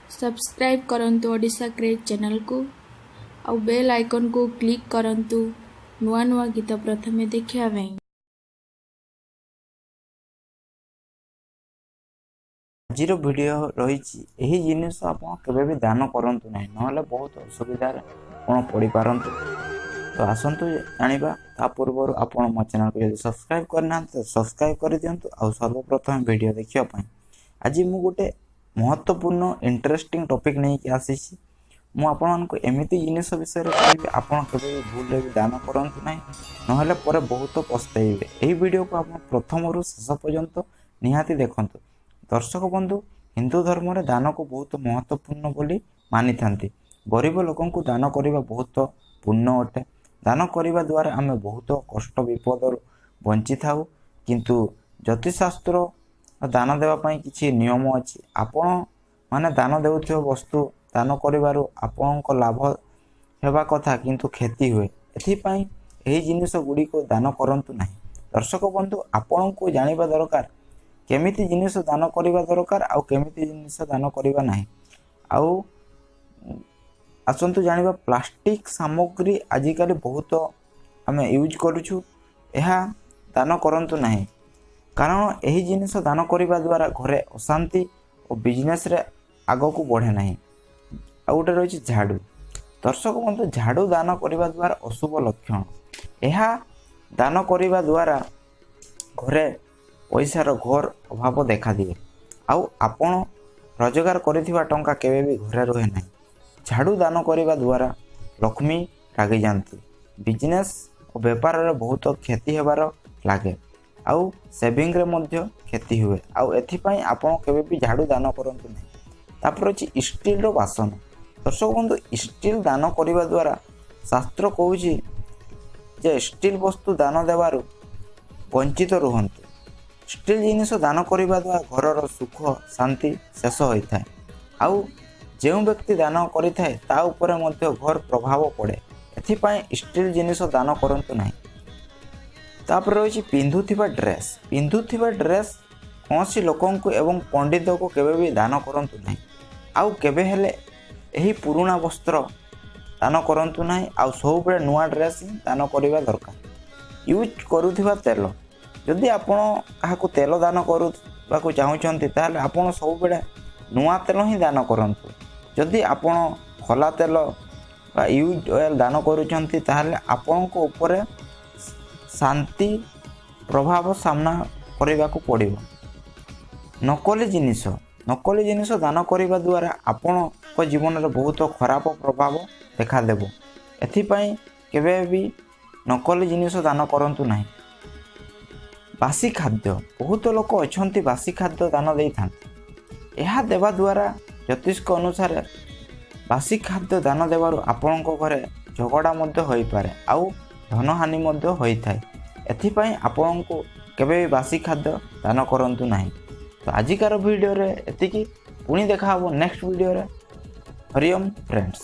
Subscribe करंतु Odisha craze channel को और बेल आइकन को क्लिक करंतु नुआ नुआ गीत प्रथमे देखिया भाई। आज वीडियो रही जिनिस आप केवे भी दान करंतु नहीं ना बहुत असुविधा कौन पड़ पारंतु। तो आसतु जाना ता पूर्व आप मो चैनल को जब सब्सक्राइब करना तो सब्सक्राइब कर दिंतु। आ सर्वप्रथम वीडियो देखापी आज मु गोटे महत्वपूर्ण इंटरेस्टिंग टॉपिक नहीं कि आसी मुझे एमती जिनिस विषय कहि आपड़ के भूल भी दान करंतु नहीं ना पर बहुत पछताइबे। यही वीडियो को आप प्रथम रु शेष पर्यंत निहाती देखंतु। दर्शक बंधु हिंदू धर्म में दान को बहुत महत्वपूर्ण बोली मानी थांती। गरीब लोकों को दान करने बहुत पुण्य अटे। दान करने द्वारा आम बहुत कष्ट विपद बंची था किंतु ज्योतिषशास्त्र दान देवाई किसी नियम अच्छी। आपण माने दान देउथिबा वस्तु दान करिवारु आपणक लाभ हेबा कथा किंतु क्षति हुए। एथिपाई एही जिनिस गुडी को दान करंतु नाही। दर्शक बंधु आपण को जानिबा दरकार केमिति जिनिस दान करिबा दरकार आ केमिति जिनिस दान करिबा नाही। आउ आसंतु जानिबा प्लास्टिक सामग्री आजिकल बहुत आम यूज करूछु। एहा दान करंतु नाही कारण यही जिनिस दान करने द्वारा घरे अशांति और बिजनेस रे आग को बढ़े नहीं। आ गोटे रही झाड़ू। दर्शक बंधु झाड़ू दान करने द्वारा अशुभ लक्षण। यह दान करने द्वारा घरे पैसार घोर अभाव देखा दिए। आउ आपण रोजगार करिथिबा टंका केवे भी घरे रहे नहीं। झाड़ू दान करने द्वारा लक्ष्मी रागी जाती। बिजनेस और व्यापार रे बहुत क्षति हेबार लागे। आउ सेविंग रे मध्य क्षति हुए। आउ एथिपाई आपण केवे भी झाड़ू दान करंतु नहीं। तापर अछि स्टील रो बासन। दर्शक बंधु स्टील दान करने द्वारा शास्त्र कहूँ जे स्टील वस्तु दान देवारु वंचित रुहंतु। स्टील जिनिस दान करने द्वारा घरर सुख शांति शेष होता है। आउ जो व्यक्ति दान करिथाए ता उपरे मध्य घर प्रभाव पड़े। एथिपाई स्टील जिनिस दान करंतु नहीं। तापर रही पिंधुथिबा ड्रेस। पिंधुथिबा ड्रेस कौन लोकों को एवं पंडित को केवे भी दान करंतु नहीं। आउ केवे हेले यही पुराना वस्त्र दान करंतु नहीं। आउ सब बेले नुआ ड्रेस ही दान करवा दरकार। यूज करुथिबा तेल जदि आपण काहाकू तेल दान करबाकू चाहूचंती ताहले आपण सब बेले नुआ तेल ही दान करंतु। जदि आपण खला तेल बा यूज ऑयल दान करूचंती ताहले आपण को ऊपर शांति प्रभाव सामना करने को पड़ो। नकली जिनिस दान करने द्वारा आपण को जीवन में बहुत खराब प्रभाव देखादेव। एथिपाई केवे भी नकली जिनिस दान करंतु नहीं। बासी खाद्य बहुत लोक अच्छा बासी खाद्य दान दे था। यह देवा द्वारा ज्योतिष अनुसार बासी खाद्य दान देवारु आपण घरे झगड़ा मध्य होई पारे। आउ धन हानि मध्य होता है। एथिपाई आपण को केवे भी बासी खाद्य दान करंतु नहीं। तो आजिकार वीडियो रे एतिकी पुणी देखा नेक्स्ट वीडियो रे। हरिओम फ्रेंड्स।